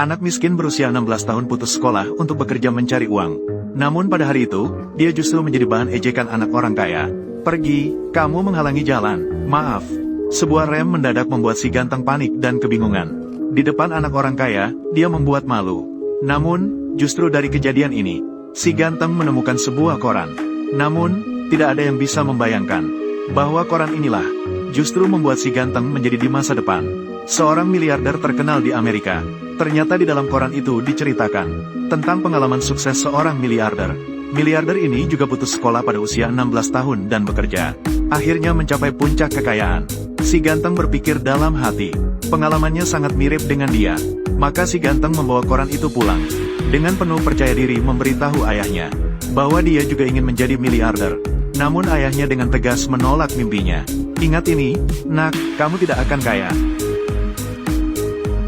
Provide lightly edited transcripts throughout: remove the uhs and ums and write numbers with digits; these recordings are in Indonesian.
Anak miskin berusia 16 tahun putus sekolah untuk bekerja mencari uang. Namun pada hari itu, dia justru menjadi bahan ejekan anak orang kaya. "Pergi, kamu menghalangi jalan, maaf." Sebuah rem mendadak membuat si ganteng panik dan kebingungan. Di depan anak orang kaya, dia membuat malu. Namun, justru dari kejadian ini, si ganteng menemukan sebuah koran. Namun, tidak ada yang bisa membayangkan bahwa koran inilah justru membuat si ganteng menjadi di masa depan seorang miliarder terkenal di Amerika. Ternyata di dalam koran itu diceritakan tentang pengalaman sukses seorang miliarder. Miliarder ini juga putus sekolah pada usia 16 tahun dan bekerja. Akhirnya mencapai puncak kekayaan. Si ganteng berpikir dalam hati, pengalamannya sangat mirip dengan dia. Maka si ganteng membawa koran itu pulang. Dengan penuh percaya diri memberitahu ayahnya bahwa dia juga ingin menjadi miliarder. Namun ayahnya dengan tegas menolak mimpinya. "Ingat ini, nak, kamu tidak akan kaya.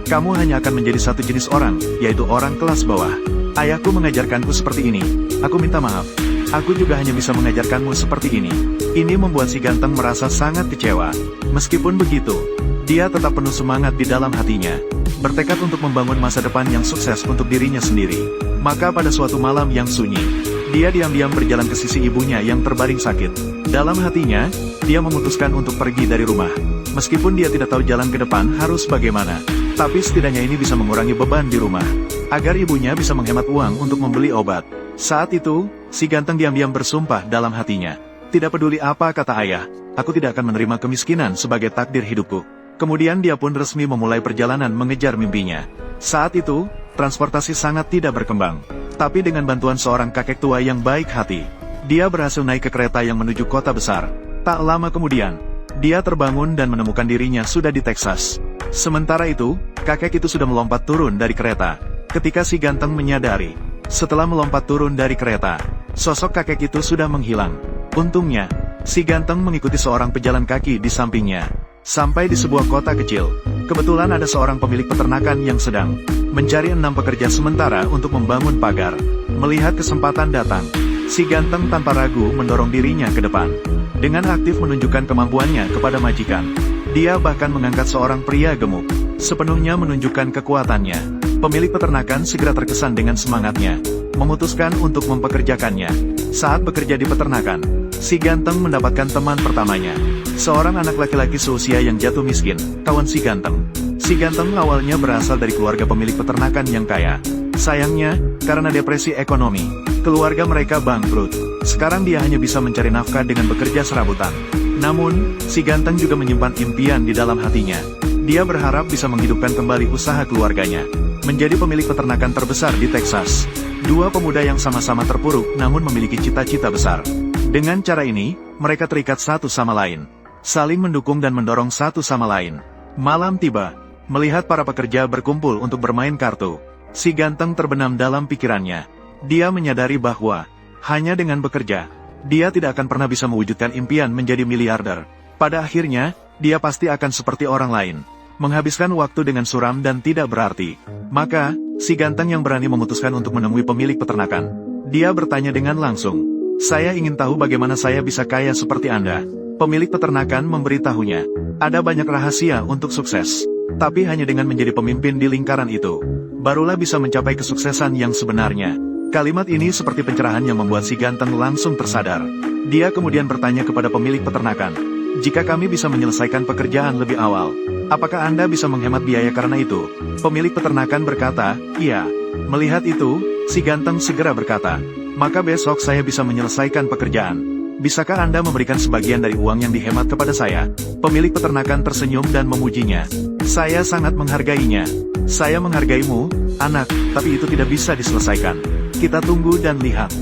Kamu hanya akan menjadi satu jenis orang, yaitu orang kelas bawah. Ayahku mengajarkanku seperti ini. Aku minta maaf. Aku juga hanya bisa mengajarkanmu seperti ini." Ini membuat si ganteng merasa sangat kecewa. Meskipun begitu, dia tetap penuh semangat di dalam hatinya. Bertekad untuk membangun masa depan yang sukses untuk dirinya sendiri. Maka pada suatu malam yang sunyi, dia diam-diam berjalan ke sisi ibunya yang terbaring sakit. Dalam hatinya, dia memutuskan untuk pergi dari rumah. Meskipun dia tidak tahu jalan ke depan harus bagaimana, tapi setidaknya ini bisa mengurangi beban di rumah, agar ibunya bisa menghemat uang untuk membeli obat. Saat itu, si ganteng diam-diam bersumpah dalam hatinya. "Tidak peduli apa kata ayah, aku tidak akan menerima kemiskinan sebagai takdir hidupku." Kemudian dia pun resmi memulai perjalanan mengejar mimpinya. Saat itu, transportasi sangat tidak berkembang. Tapi dengan bantuan seorang kakek tua yang baik hati, dia berhasil naik ke kereta yang menuju kota besar. Tak lama kemudian, dia terbangun dan menemukan dirinya sudah di Texas. Sementara itu, kakek itu sudah melompat turun dari kereta. Ketika si ganteng menyadari, setelah melompat turun dari kereta, sosok kakek itu sudah menghilang. Untungnya, si ganteng mengikuti seorang pejalan kaki di sampingnya. Sampai di sebuah kota kecil, kebetulan ada seorang pemilik peternakan yang sedang mencari 6 pekerja sementara untuk membangun pagar. Melihat kesempatan datang, si ganteng tanpa ragu mendorong dirinya ke depan. Dengan aktif menunjukkan kemampuannya kepada majikan, dia bahkan mengangkat seorang pria gemuk, sepenuhnya menunjukkan kekuatannya. Pemilik peternakan segera terkesan dengan semangatnya, memutuskan untuk mempekerjakannya. Saat bekerja di peternakan, si ganteng mendapatkan teman pertamanya, seorang anak laki-laki seusia yang jatuh miskin, kawan si ganteng. Si ganteng awalnya berasal dari keluarga pemilik peternakan yang kaya. Sayangnya, karena depresi ekonomi, keluarga mereka bangkrut. Sekarang dia hanya bisa mencari nafkah dengan bekerja serabutan. Namun, si ganteng juga menyimpan impian di dalam hatinya. Dia berharap bisa menghidupkan kembali usaha keluarganya, menjadi pemilik peternakan terbesar di Texas. Dua pemuda yang sama-sama terpuruk namun memiliki cita-cita besar. Dengan cara ini, mereka terikat satu sama lain, saling mendukung dan mendorong satu sama lain. Malam tiba, melihat para pekerja berkumpul untuk bermain kartu, si ganteng terbenam dalam pikirannya. Dia menyadari bahwa hanya dengan bekerja, dia tidak akan pernah bisa mewujudkan impian menjadi miliarder. Pada akhirnya, dia pasti akan seperti orang lain, menghabiskan waktu dengan suram dan tidak berarti. Maka, si ganteng yang berani memutuskan untuk menemui pemilik peternakan. Dia bertanya dengan langsung, "Saya ingin tahu bagaimana saya bisa kaya seperti Anda." Pemilik peternakan memberitahunya, ada banyak rahasia untuk sukses. Tapi hanya dengan menjadi pemimpin di lingkaran itu, barulah bisa mencapai kesuksesan yang sebenarnya. Kalimat ini seperti pencerahan yang membuat si ganteng langsung tersadar. Dia kemudian bertanya kepada pemilik peternakan, "Jika kami bisa menyelesaikan pekerjaan lebih awal, apakah Anda bisa menghemat biaya karena itu?" Pemilik peternakan berkata, "Iya." Melihat itu, si ganteng segera berkata, "Maka besok saya bisa menyelesaikan pekerjaan. Bisakah Anda memberikan sebagian dari uang yang dihemat kepada saya?" Pemilik peternakan tersenyum dan memujinya. "Saya sangat menghargainya. Saya menghargaimu, anak, tapi itu tidak bisa diselesaikan. Kita tunggu dan lihat."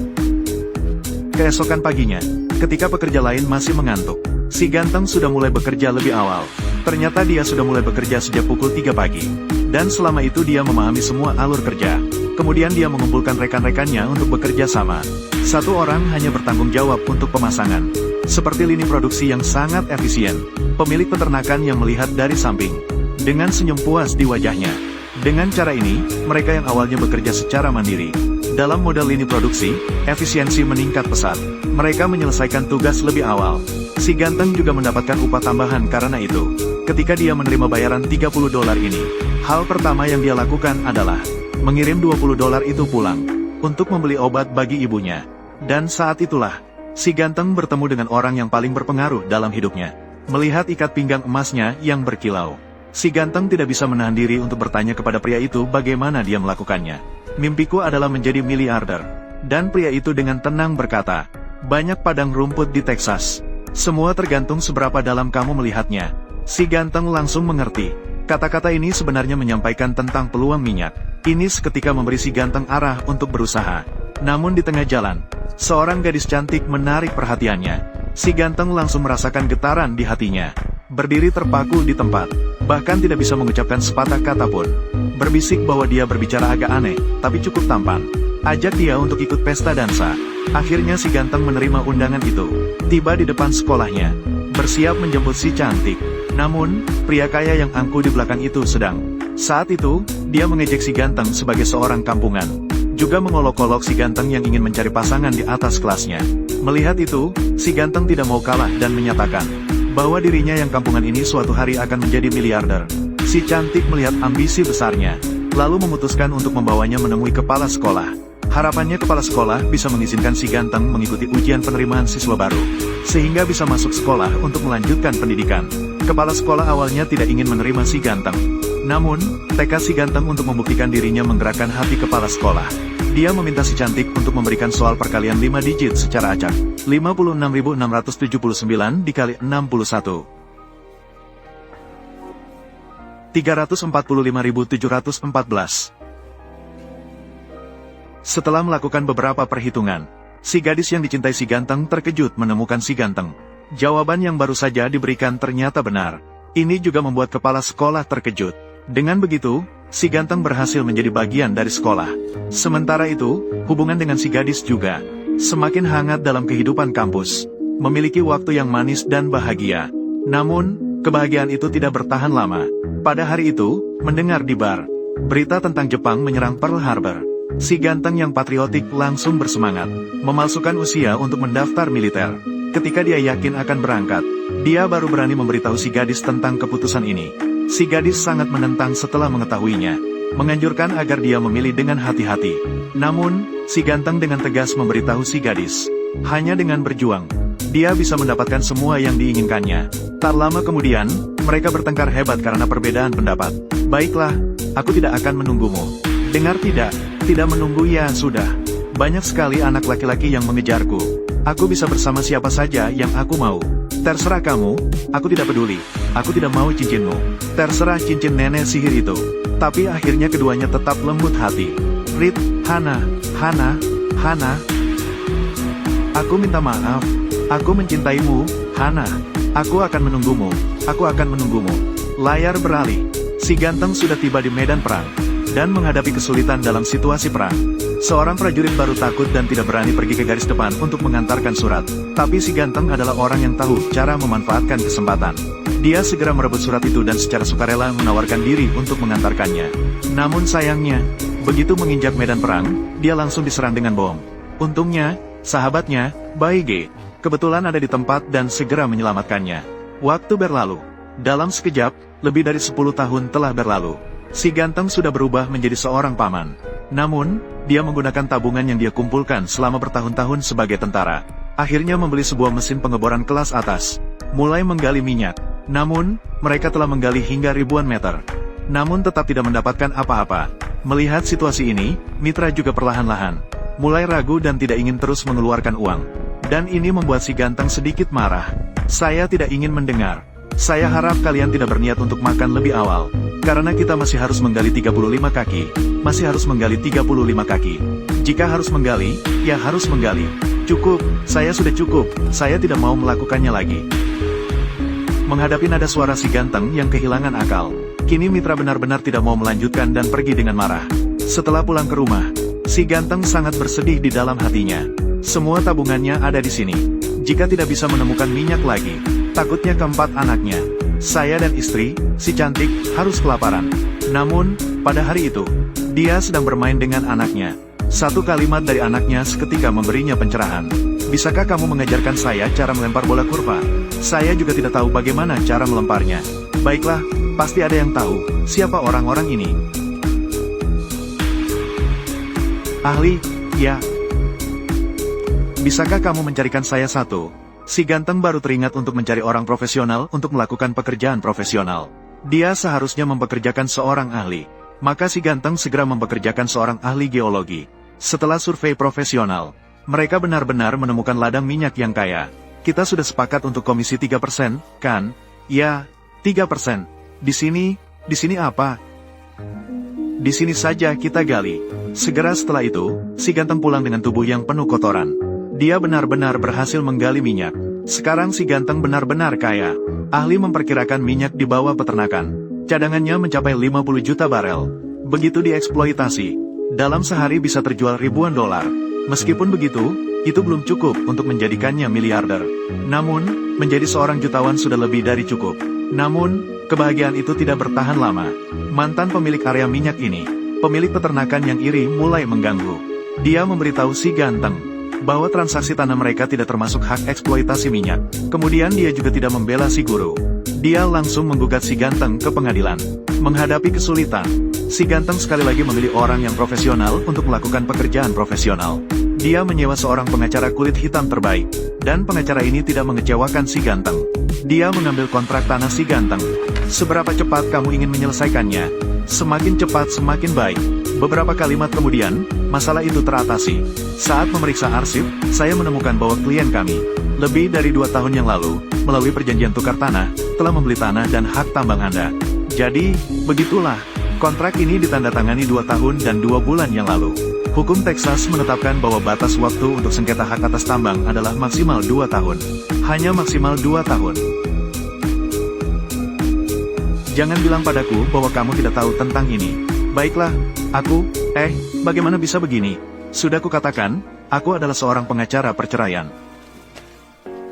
Keesokan paginya, ketika pekerja lain masih mengantuk, si ganteng sudah mulai bekerja lebih awal. Ternyata dia sudah mulai bekerja sejak pukul 3 pagi. Dan selama itu dia memahami semua alur kerja. Kemudian dia mengumpulkan rekan-rekannya untuk bekerja sama. Satu orang hanya bertanggung jawab untuk pemasangan. Seperti lini produksi yang sangat efisien. Pemilik peternakan yang melihat dari samping, dengan senyum puas di wajahnya. Dengan cara ini, mereka yang awalnya bekerja secara mandiri, dalam model lini produksi, efisiensi meningkat pesat. Mereka menyelesaikan tugas lebih awal. Si ganteng juga mendapatkan upah tambahan karena itu. Ketika dia menerima bayaran $30 ini, hal pertama yang dia lakukan adalah mengirim $20 itu pulang untuk membeli obat bagi ibunya. Dan saat itulah, si ganteng bertemu dengan orang yang paling berpengaruh dalam hidupnya. Melihat ikat pinggang emasnya yang berkilau, si ganteng tidak bisa menahan diri untuk bertanya kepada pria itu bagaimana dia melakukannya. Mimpiku adalah menjadi miliarder. Dan pria itu dengan tenang berkata, banyak padang rumput di Texas. Semua tergantung seberapa dalam kamu melihatnya. Si ganteng langsung mengerti. Kata-kata ini sebenarnya menyampaikan tentang peluang minyak. Ini seketika memberi si ganteng arah untuk berusaha. Namun di tengah jalan, seorang gadis cantik menarik perhatiannya. Si ganteng langsung merasakan getaran di hatinya. Berdiri terpaku di tempat, bahkan tidak bisa mengucapkan sepatah kata pun. Berbisik bahwa dia berbicara agak aneh, tapi cukup tampan. Ajak dia untuk ikut pesta dansa. Akhirnya si ganteng menerima undangan itu. Tiba di depan sekolahnya, bersiap menjemput si cantik. Namun, pria kaya yang angkuh di belakang itu sedang. Saat itu, dia mengejek si ganteng sebagai seorang kampungan. Juga mengolok-olok si ganteng yang ingin mencari pasangan di atas kelasnya. Melihat itu, si ganteng tidak mau kalah dan menyatakan bahwa dirinya yang kampungan ini suatu hari akan menjadi miliarder. Si cantik melihat ambisi besarnya, lalu memutuskan untuk membawanya menemui kepala sekolah. Harapannya kepala sekolah bisa mengizinkan si ganteng mengikuti ujian penerimaan siswa baru, sehingga bisa masuk sekolah untuk melanjutkan pendidikan. Kepala sekolah awalnya tidak ingin menerima si ganteng. Namun, tekad si ganteng untuk membuktikan dirinya menggerakkan hati kepala sekolah. Dia meminta si cantik untuk memberikan soal perkalian 5 digit secara acak. 56.679 dikali 61. 345.714. Setelah melakukan beberapa perhitungan, si gadis yang dicintai si ganteng terkejut menemukan si ganteng. Jawaban yang baru saja diberikan ternyata benar. Ini juga membuat kepala sekolah terkejut. Dengan begitu, si ganteng berhasil menjadi bagian dari sekolah. Sementara itu, hubungan dengan si gadis juga semakin hangat dalam kehidupan kampus. Memiliki waktu yang manis dan bahagia. Namun, kebahagiaan itu tidak bertahan lama. Pada hari itu, mendengar di bar berita tentang Jepang menyerang Pearl Harbor. Si ganteng yang patriotik langsung bersemangat, memalsukan usia untuk mendaftar militer. Ketika dia yakin akan berangkat, dia baru berani memberitahu si gadis tentang keputusan ini. Si gadis sangat menentang setelah mengetahuinya, menganjurkan agar dia memilih dengan hati-hati. Namun, si ganteng dengan tegas memberitahu si gadis, hanya dengan berjuang, dia bisa mendapatkan semua yang diinginkannya. Tak lama kemudian, mereka bertengkar hebat karena perbedaan pendapat. Baiklah, aku tidak akan menunggumu. Dengar tidak? Tidak menunggu ya sudah. Banyak sekali anak laki-laki yang mengejarku. Aku bisa bersama siapa saja yang aku mau. Terserah kamu, aku tidak peduli. Aku tidak mau cincinmu. Terserah cincin nenek sihir itu. Tapi akhirnya keduanya tetap lembut hati. Rit, Hana. Aku minta maaf. Aku mencintaimu, Hana. Aku akan menunggumu. Aku akan menunggumu. Layar beralih. Si ganteng sudah tiba di medan perang dan menghadapi kesulitan dalam situasi perang. Seorang prajurit baru takut dan tidak berani pergi ke garis depan untuk mengantarkan surat. Tapi si ganteng adalah orang yang tahu cara memanfaatkan kesempatan. Dia segera merebut surat itu dan secara sukarela menawarkan diri untuk mengantarkannya. Namun sayangnya, begitu menginjak medan perang, dia langsung diserang dengan bom. Untungnya, sahabatnya, Baige, kebetulan ada di tempat dan segera menyelamatkannya. Waktu berlalu. Dalam sekejap, lebih dari 10 tahun telah berlalu. Si ganteng sudah berubah menjadi seorang paman. Namun, dia menggunakan tabungan yang dia kumpulkan selama bertahun-tahun sebagai tentara. Akhirnya membeli sebuah mesin pengeboran kelas atas. Mulai menggali minyak. Namun, mereka telah menggali hingga ribuan meter. Namun tetap tidak mendapatkan apa-apa. Melihat situasi ini, Mitra juga perlahan-lahan mulai ragu dan tidak ingin terus mengeluarkan uang. Dan ini membuat si ganteng sedikit marah. Saya tidak ingin mendengar. Saya harap kalian tidak berniat untuk makan lebih awal. Karena kita masih harus menggali 35 kaki. Masih harus menggali 35 kaki. Jika harus menggali, ya harus menggali. Cukup, saya sudah cukup. Saya tidak mau melakukannya lagi. Menghadapi nada suara si ganteng yang kehilangan akal, kini Mitra benar-benar tidak mau melanjutkan dan pergi dengan marah. Setelah pulang ke rumah, si ganteng sangat bersedih di dalam hatinya. Semua tabungannya ada di sini. Jika tidak bisa menemukan minyak lagi, takutnya keempat anaknya, saya dan istri, si cantik, harus kelaparan. Namun, pada hari itu, dia sedang bermain dengan anaknya. Satu kalimat dari anaknya seketika memberinya pencerahan. Bisakah kamu mengajarkan saya cara melempar bola kurva? Saya juga tidak tahu bagaimana cara melemparnya. Baiklah, pasti ada yang tahu siapa orang-orang ini. Ahli, ya. Bisakah kamu mencarikan saya satu? Si ganteng baru teringat untuk mencari orang profesional untuk melakukan pekerjaan profesional. Dia seharusnya mempekerjakan seorang ahli. Maka si ganteng segera mempekerjakan seorang ahli geologi. Setelah survei profesional, mereka benar-benar menemukan ladang minyak yang kaya. Kita sudah sepakat untuk komisi 3%, kan? Ya, 3%. Di sini apa? Di sini saja kita gali. Segera setelah itu, si ganteng pulang dengan tubuh yang penuh kotoran. Dia benar-benar berhasil menggali minyak. Sekarang si ganteng benar-benar kaya. Ahli memperkirakan minyak di bawah peternakan. Cadangannya mencapai 50 juta barel. Begitu dieksploitasi, dalam sehari bisa terjual ribuan dolar. Meskipun begitu, itu belum cukup untuk menjadikannya miliarder. Namun, menjadi seorang jutawan sudah lebih dari cukup. Namun, kebahagiaan itu tidak bertahan lama. Mantan pemilik area minyak ini, pemilik peternakan yang iri mulai mengganggu. Dia memberitahu si ganteng bahwa transaksi tanah mereka tidak termasuk hak eksploitasi minyak. Kemudian dia juga tidak membela si guru. Dia langsung menggugat si ganteng ke pengadilan. Menghadapi kesulitan, si ganteng sekali lagi memilih orang yang profesional untuk melakukan pekerjaan profesional. Dia menyewa seorang pengacara kulit hitam terbaik, dan pengacara ini tidak mengecewakan si ganteng. Dia mengambil kontrak tanah si ganteng. Seberapa cepat kamu ingin menyelesaikannya? Semakin cepat semakin baik. Beberapa kalimat kemudian, masalah itu teratasi. Saat memeriksa arsip, saya menemukan bahwa klien kami, lebih dari 2 tahun yang lalu, melalui perjanjian tukar tanah, telah membeli tanah dan hak tambang Anda. Jadi, begitulah. Kontrak ini ditandatangani 2 tahun dan 2 bulan yang lalu. Hukum Texas menetapkan bahwa batas waktu untuk sengketa hak atas tambang adalah maksimal 2 tahun. Hanya maksimal 2 tahun. Jangan bilang padaku bahwa kamu tidak tahu tentang ini. Baiklah, bagaimana bisa begini? Sudah kukatakan, aku adalah seorang pengacara perceraian.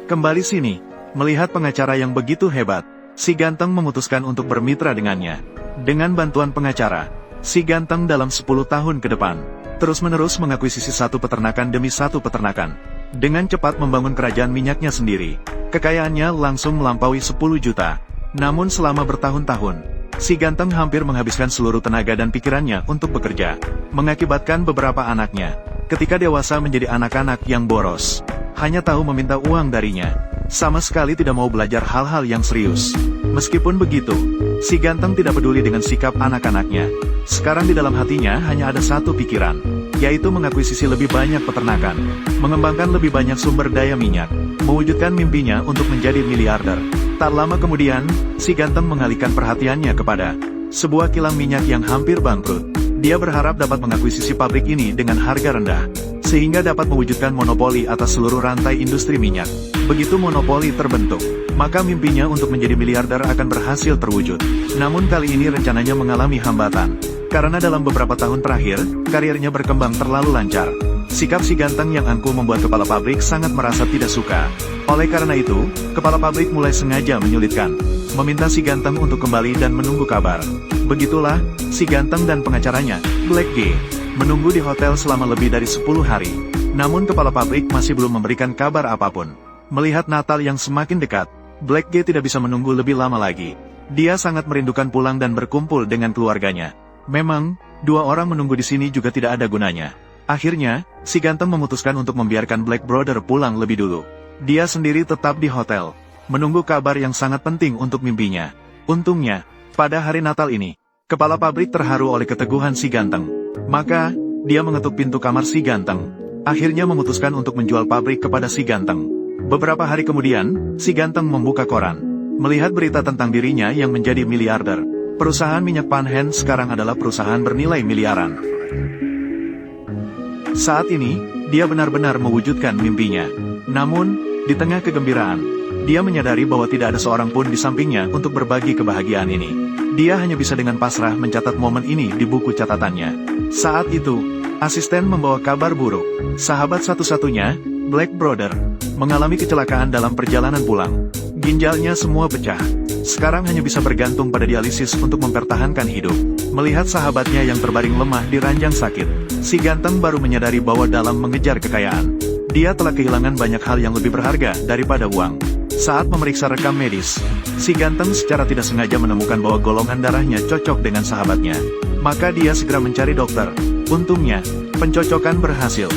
Kembali sini, melihat pengacara yang begitu hebat, si ganteng memutuskan untuk bermitra dengannya. Dengan bantuan pengacara, si ganteng dalam 10 tahun ke depan, terus-menerus mengakuisisi satu peternakan demi satu peternakan. Dengan cepat membangun kerajaan minyaknya sendiri. Kekayaannya langsung melampaui 10 juta. Namun selama bertahun-tahun, si ganteng hampir menghabiskan seluruh tenaga dan pikirannya untuk bekerja. Mengakibatkan beberapa anaknya, ketika dewasa menjadi anak-anak yang boros. Hanya tahu meminta uang darinya. Sama sekali tidak mau belajar hal-hal yang serius. Meskipun begitu, si ganteng tidak peduli dengan sikap anak-anaknya. Sekarang di dalam hatinya hanya ada satu pikiran, yaitu mengakuisisi lebih banyak peternakan, mengembangkan lebih banyak sumber daya minyak, mewujudkan mimpinya untuk menjadi miliarder. Tak lama kemudian, si ganteng mengalihkan perhatiannya kepada sebuah kilang minyak yang hampir bangkrut. Dia berharap dapat mengakuisisi pabrik ini dengan harga rendah, sehingga dapat mewujudkan monopoli atas seluruh rantai industri minyak. Begitu monopoli terbentuk, maka mimpinya untuk menjadi miliarder akan berhasil terwujud. Namun kali ini rencananya mengalami hambatan, karena dalam beberapa tahun terakhir, karirnya berkembang terlalu lancar. Sikap si ganteng yang angkuh membuat kepala pabrik sangat merasa tidak suka. Oleh karena itu, kepala pabrik mulai sengaja menyulitkan, meminta si ganteng untuk kembali dan menunggu kabar. Begitulah, si ganteng dan pengacaranya, Black G, menunggu di hotel selama lebih dari 10 hari. Namun kepala pabrik masih belum memberikan kabar apapun. Melihat Natal yang semakin dekat, Black G tidak bisa menunggu lebih lama lagi. Dia sangat merindukan pulang dan berkumpul dengan keluarganya. Memang, 2 orang menunggu di sini juga tidak ada gunanya. Akhirnya, si ganteng memutuskan untuk membiarkan Black Brother pulang lebih dulu. Dia sendiri tetap di hotel, menunggu kabar yang sangat penting untuk mimpinya. Untungnya, pada hari Natal ini, kepala pabrik terharu oleh keteguhan si ganteng. Maka, dia mengetuk pintu kamar si ganteng. Akhirnya memutuskan untuk menjual pabrik kepada si ganteng. Beberapa hari kemudian, si ganteng membuka koran. Melihat berita tentang dirinya yang menjadi miliarder. Perusahaan minyak Panhen sekarang adalah perusahaan bernilai miliaran. Saat ini, dia benar-benar mewujudkan mimpinya. Namun, di tengah kegembiraan, dia menyadari bahwa tidak ada seorang pun di sampingnya untuk berbagi kebahagiaan ini. Dia hanya bisa dengan pasrah mencatat momen ini di buku catatannya. Saat itu, asisten membawa kabar buruk. Sahabat satu-satunya, Black Brother, mengalami kecelakaan dalam perjalanan pulang. Ginjalnya semua pecah. Sekarang hanya bisa bergantung pada dialisis untuk mempertahankan hidup. Melihat sahabatnya yang terbaring lemah di ranjang sakit, si ganteng baru menyadari bahwa dalam mengejar kekayaan, dia telah kehilangan banyak hal yang lebih berharga daripada uang. Saat memeriksa rekam medis, si ganteng secara tidak sengaja menemukan bahwa golongan darahnya cocok dengan sahabatnya. Maka dia segera mencari dokter. Untungnya, pencocokan berhasil.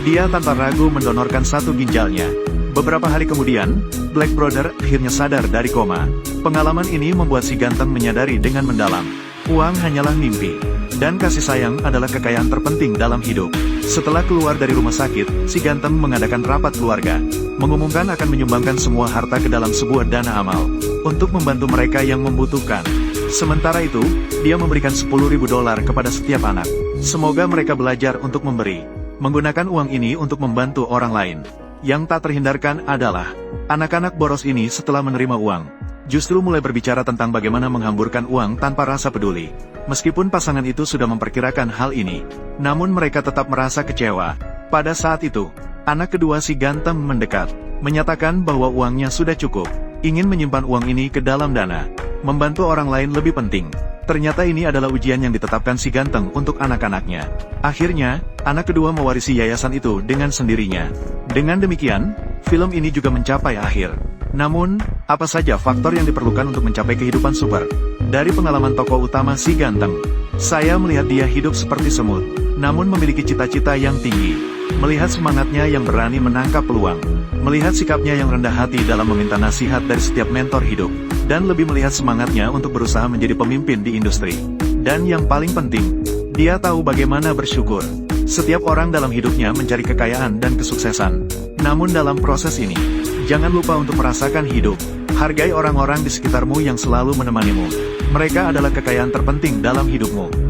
Dia tanpa ragu mendonorkan satu ginjalnya. Beberapa hari kemudian, Black Brother akhirnya sadar dari koma. Pengalaman ini membuat si ganteng menyadari dengan mendalam. Uang hanyalah mimpi. Dan kasih sayang adalah kekayaan terpenting dalam hidup. Setelah keluar dari rumah sakit, si ganteng mengadakan rapat keluarga. Mengumumkan akan menyumbangkan semua harta ke dalam sebuah dana amal. Untuk membantu mereka yang membutuhkan. Sementara itu, dia memberikan $10.000 kepada setiap anak. Semoga mereka belajar untuk memberi. Menggunakan uang ini untuk membantu orang lain. Yang tak terhindarkan adalah, anak-anak boros ini setelah menerima uang, justru mulai berbicara tentang bagaimana menghamburkan uang tanpa rasa peduli. Meskipun pasangan itu sudah memperkirakan hal ini, namun mereka tetap merasa kecewa. Pada saat itu, anak kedua si ganteng mendekat, menyatakan bahwa uangnya sudah cukup, ingin menyimpan uang ini ke dalam dana. Membantu orang lain lebih penting. Ternyata ini adalah ujian yang ditetapkan si ganteng untuk anak-anaknya. Akhirnya, anak kedua mewarisi yayasan itu dengan sendirinya. Dengan demikian, film ini juga mencapai akhir. Namun, apa saja faktor yang diperlukan untuk mencapai kehidupan super? Dari pengalaman tokoh utama si ganteng, saya melihat dia hidup seperti semut, namun memiliki cita-cita yang tinggi. Melihat semangatnya yang berani menangkap peluang. Melihat sikapnya yang rendah hati dalam meminta nasihat dari setiap mentor hidup. Dan lebih melihat semangatnya untuk berusaha menjadi pemimpin di industri. Dan yang paling penting, dia tahu bagaimana bersyukur. Setiap orang dalam hidupnya mencari kekayaan dan kesuksesan. Namun dalam proses ini, jangan lupa untuk merasakan hidup. Hargai orang-orang di sekitarmu yang selalu menemanimu. Mereka adalah kekayaan terpenting dalam hidupmu.